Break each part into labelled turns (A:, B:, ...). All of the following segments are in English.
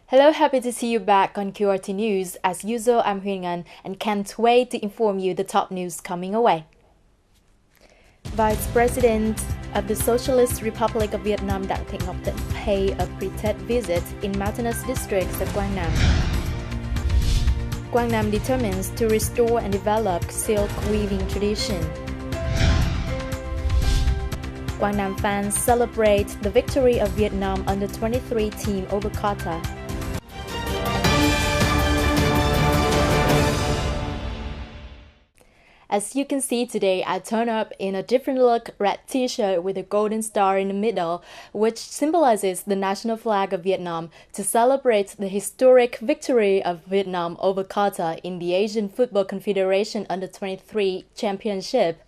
A: Hello, happy to see you back on QRT News. As usual, I'm Huyền Anh and can't wait to inform you the top news coming away. Vice President of the Socialist Republic of Vietnam Đặng Thị Ngọc Thịnh pay a pre-TED visit in mountainous districts of Quang Nam. Quang Nam determines to restore and develop silk weaving tradition. Quang Nam fans celebrate the victory of Vietnam under-23 team over Qatar. As you can see today, I turn up in a different look red t-shirt with a golden star in the middle, which symbolizes the national flag of Vietnam, to celebrate the historic victory of Vietnam over Qatar in the Asian Football Confederation Under-23 Championship.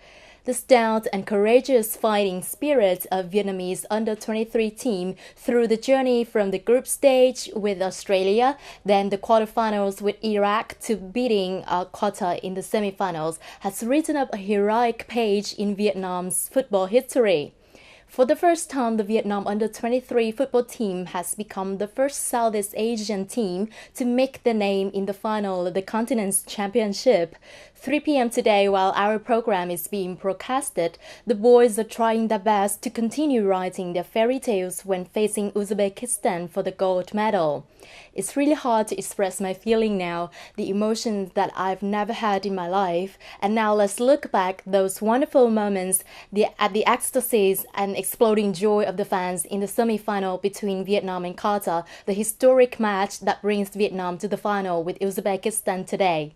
A: The stout and courageous fighting spirit of Vietnamese under-23 team through the journey from the group stage with Australia, then the quarterfinals with Iraq to beating Qatar in the semifinals has written up a heroic page in Vietnam's football history. For the first time, the Vietnam under-23 football team has become the first Southeast Asian team to make their name in the final of the continent's championship. 3 p.m. today, while our program is being broadcasted, the boys are trying their best to continue writing their fairy tales when facing Uzbekistan for the gold medal. It's really hard to express my feeling now, the emotions that I've never had in my life. And now let's look back those wonderful moments, at the ecstasies and exploding joy of the fans in the semi-final between Vietnam and Qatar, the historic match that brings Vietnam to the final with Uzbekistan today.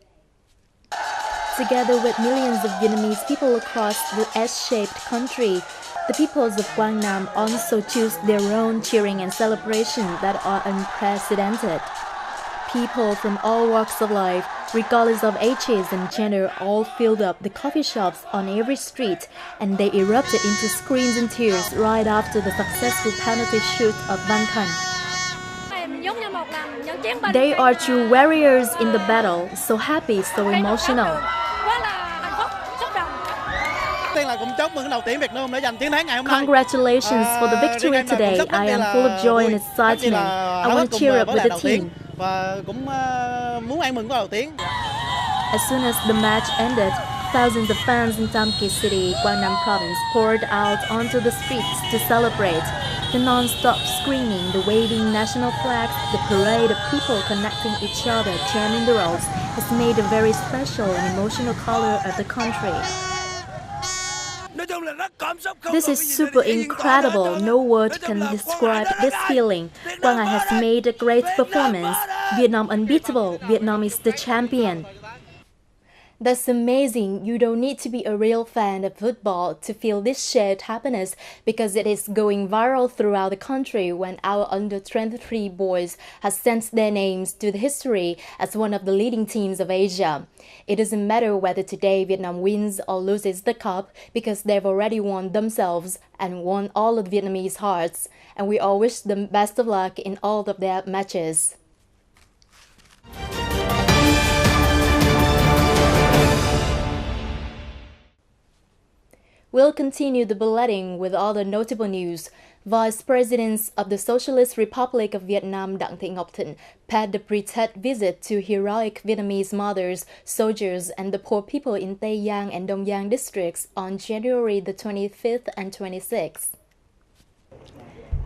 A: Together with millions of Vietnamese people across the S-shaped country, the peoples of Quang Nam also choose their own cheering and celebration that are unprecedented. People from all walks of life, regardless of ages and gender, all filled up the coffee shops on every street, and they erupted into screams and tears right after the successful penalty shoot of Van Thanh. They are true warriors in the battle, so happy, so emotional. Congratulations for the victory today. I am full of joy and excitement. I want to cheer up with the team. As soon as the match ended, thousands of fans in Tam Kỳ City, Quang Nam Province, poured out onto the streets to celebrate. The non-stop screaming, the waving national flags, the parade of people connecting each other, jamming the roads, has made a very special and emotional color of the country. This is super incredible. No word can describe this feeling. Quang Anh has made a great performance. Vietnam unbeatable. Vietnam is the champion. That's amazing. You don't need to be a real fan of football to feel this shared happiness, because it is going viral throughout the country when our under-23 boys have sent their names to the history as one of the leading teams of Asia. It doesn't matter whether today Vietnam wins or loses the cup, because they've already won themselves and won all of Vietnamese hearts, and we all wish them best of luck in all of their matches. We'll continue the bulletin with all the notable news. Vice Presidents of the Socialist Republic of Vietnam Đặng Thị Ngọc Thịnh paid a pre-TED visit to heroic Vietnamese mothers, soldiers, and the poor people in Tây Giang and Đông Giang districts on January the 25th and 26th.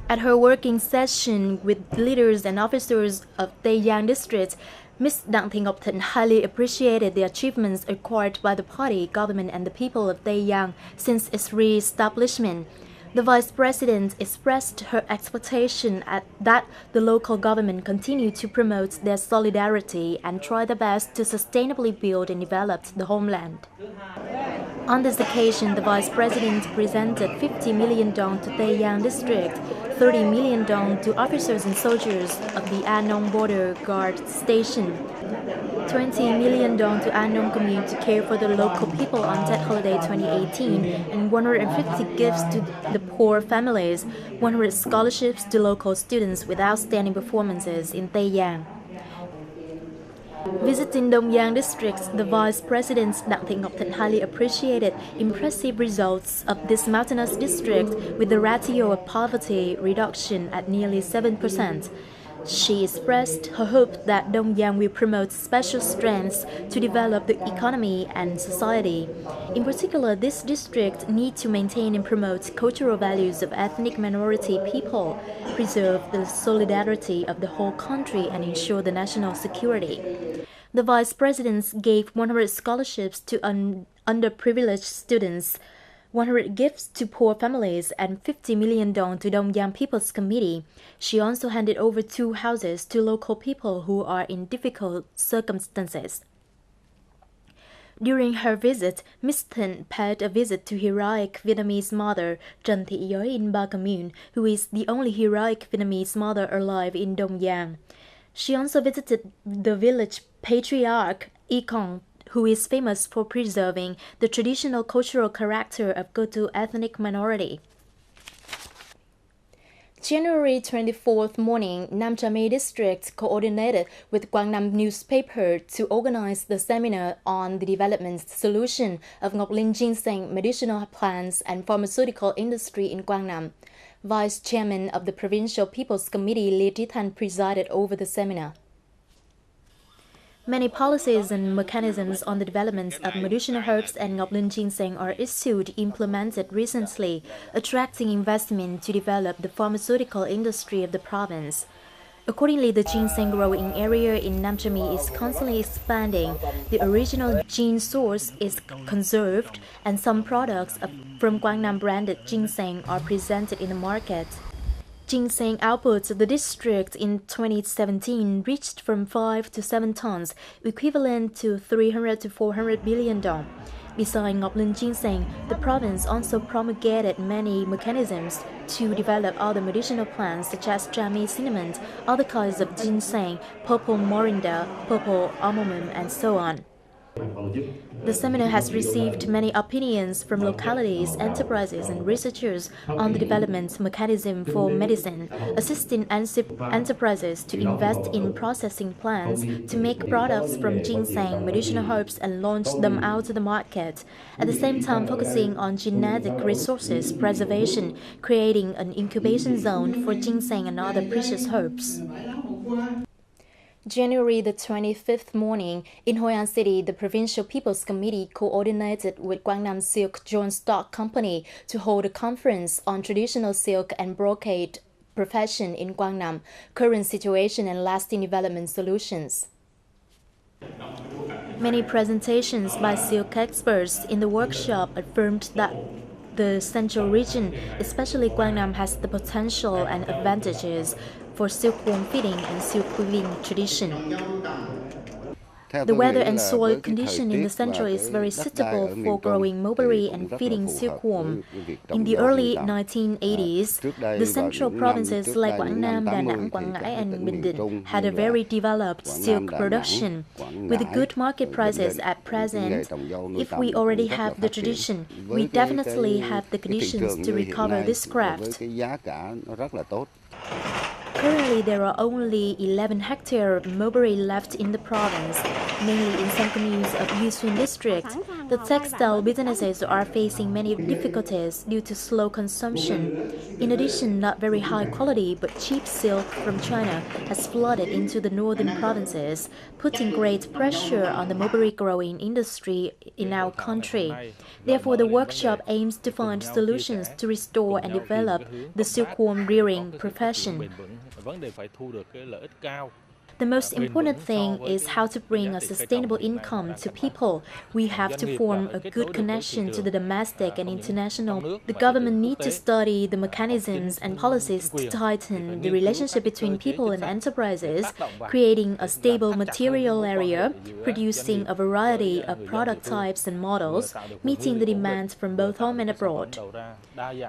A: At her working session with leaders and officers of Tây Giang district, Ms. Đặng Thị Ngọc Thịnh highly appreciated the achievements acquired by the party, government and the people of Tây Giang since its re-establishment. The Vice President expressed her expectation that the local government continue to promote their solidarity and try their best to sustainably build and develop the homeland. On this occasion, the Vice President presented 50 million dong to Tây Giang district, 30 million dong to officers and soldiers of the An Nong Border Guard Station, 20 million dong to An Nong Commune to care for the local people on Tet Holiday 2018, and 150 gifts to the poor families, 100 scholarships to local students with outstanding performances in Tây Giang. Visiting Đông Giang districts, the Vice President Đặng Thị Ngọc Thịnh highly appreciated impressive results of this mountainous district with the ratio of poverty reduction at nearly 7%. She expressed her hope that Dongyang will promote special strengths to develop the economy and society. In particular, this district needs to maintain and promote cultural values of ethnic minority people, preserve the solidarity of the whole country, and ensure the national security. The vice presidents gave 100 scholarships to underprivileged students, 100 gifts to poor families, and 50 million dong to Dongyang People's Committee. She also handed over 2 houses to local people who are in difficult circumstances. During her visit, Ms. Thịnh paid a visit to heroic Vietnamese mother Trần Thị Giới in Ba Commune, who is the only heroic Vietnamese mother alive in Dongyang. She also visited the village patriarch Quang, who is famous for preserving the traditional cultural character of Cơ-tu ethnic minority. January 24th morning, Nam Trà My District coordinated with Quang Nam newspaper to organize the seminar on the development solution of Ngọc Linh ginseng medicinal plants and pharmaceutical industry in Quang Nam. Vice Chairman of the Provincial People's Committee, Lê Trí Thanh, presided over the seminar. Many policies and mechanisms on the development of medicinal herbs and Ngọc Linh ginseng are implemented recently, attracting investment to develop the pharmaceutical industry of the province. Accordingly, the ginseng growing area in Nam Trà My is constantly expanding. The original gene source is conserved, and some products from Quang Nam branded ginseng are presented in the market. Ginseng outputs of the district in 2017 reached from 5 to 7 tons, equivalent to 300 to 400 billion dong. Besides Ngọc Linh ginseng, the province also promulgated many mechanisms to develop other medicinal plants such as Trà My cinnamon, other kinds of ginseng, purple morinda, purple armamum, and so on. The seminar has received many opinions from localities, enterprises, and researchers on the development mechanism for medicine, assisting enterprises to invest in processing plants to make products from ginseng, medicinal herbs, and launch them out to the market. At the same time, focusing on genetic resources preservation, creating an incubation zone for ginseng and other precious herbs. January the 25th morning, in Hoi An City, the Provincial People's Committee coordinated with Quang Nam Silk Joint Stock Company to hold a conference on traditional silk and brocade profession in Quang Nam, current situation and lasting development solutions. Many presentations by silk experts in the workshop affirmed that the central region, especially Quang Nam, has the potential and advantages for silkworm feeding and silk weaving tradition. The weather and soil condition in the central is very suitable for growing mulberry and feeding silkworm. In the early 1980s, the central provinces like Quảng Nam, Đà Nẵng, Quảng Ngãi, and Bình Định had a very developed silk production. With good market prices at present, if we already have the tradition, we definitely have the conditions to recover this craft. Currently, there are only 11 hectares of mulberry left in the province, mainly in some communes of Yushin district. The textile businesses are facing many difficulties due to slow consumption. In addition, not very high quality but cheap silk from China has flooded into the northern provinces, putting great pressure on the mulberry growing industry in our country. Therefore, the workshop aims to find solutions to restore and develop the silkworm rearing profession. The most important thing is how to bring a sustainable income to people. We have to form a good connection to the domestic and international. The government needs to study the mechanisms and policies to tighten the relationship between people and enterprises, creating a stable material area, producing a variety of product types and models, meeting the demands from both home and abroad.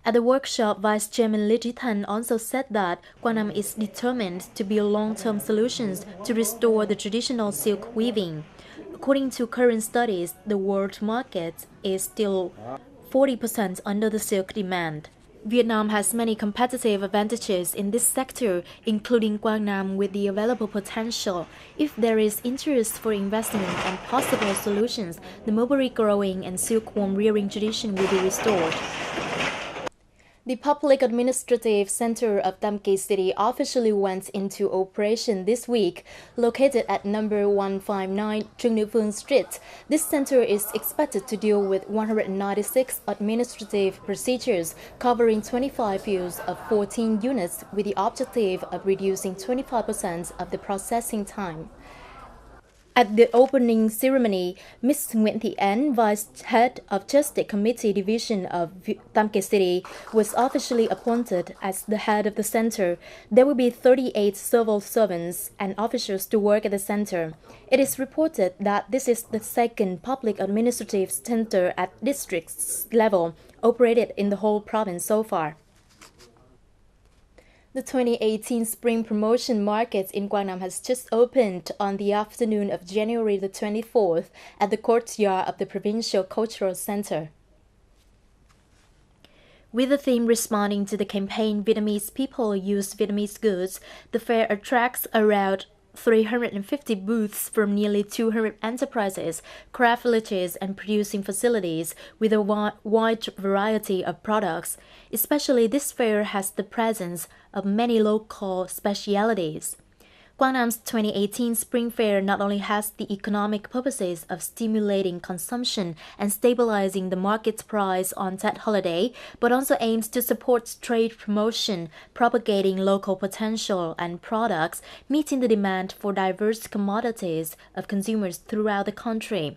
A: At the workshop, Vice Chairman Lê Trí Thanh also said that Quang Nam is determined to build long-term solutions to restore the traditional silk weaving. According to current studies, the world market is still 40% under the silk demand. Vietnam has many competitive advantages in this sector, including Quang Nam with the available potential. If there is interest for investment and possible solutions, the mulberry growing and silkworm rearing tradition will be restored. The Public Administrative Center of Tamkei City officially went into operation this week, located at number 159 Trương Nữ Phương Street. This center is expected to deal with 196 administrative procedures, covering 25 fields of 14 units, with the objective of reducing 25% of the processing time. At the opening ceremony, Ms. Nguyễn Thị Én, Vice Head of Justice Committee Division of Tamkei City, was officially appointed as the head of the center. There will be 38 civil servants and officials to work at the center. It is reported that this is the second public administrative center at district level operated in the whole province so far. The 2018 Spring Promotion Market in Quang has just opened on the afternoon of January the 24th at the courtyard of the Provincial Cultural Center. With the theme responding to the campaign Vietnamese People Use Vietnamese Goods, the fair attracts around 350 booths from nearly 200 enterprises, craft villages, and producing facilities with a wide variety of products. Especially this fair has the presence of many local specialities. Quang 2018 Spring Fair not only has the economic purposes of stimulating consumption and stabilizing the market price on Tet holiday, but also aims to support trade promotion, propagating local potential and products, meeting the demand for diverse commodities of consumers throughout the country.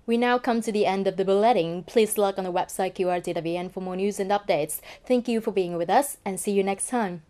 A: We now come to the end of the bulletin. Please log on the website QRT.vn for more news and updates. Thank you for being with us and see you next time.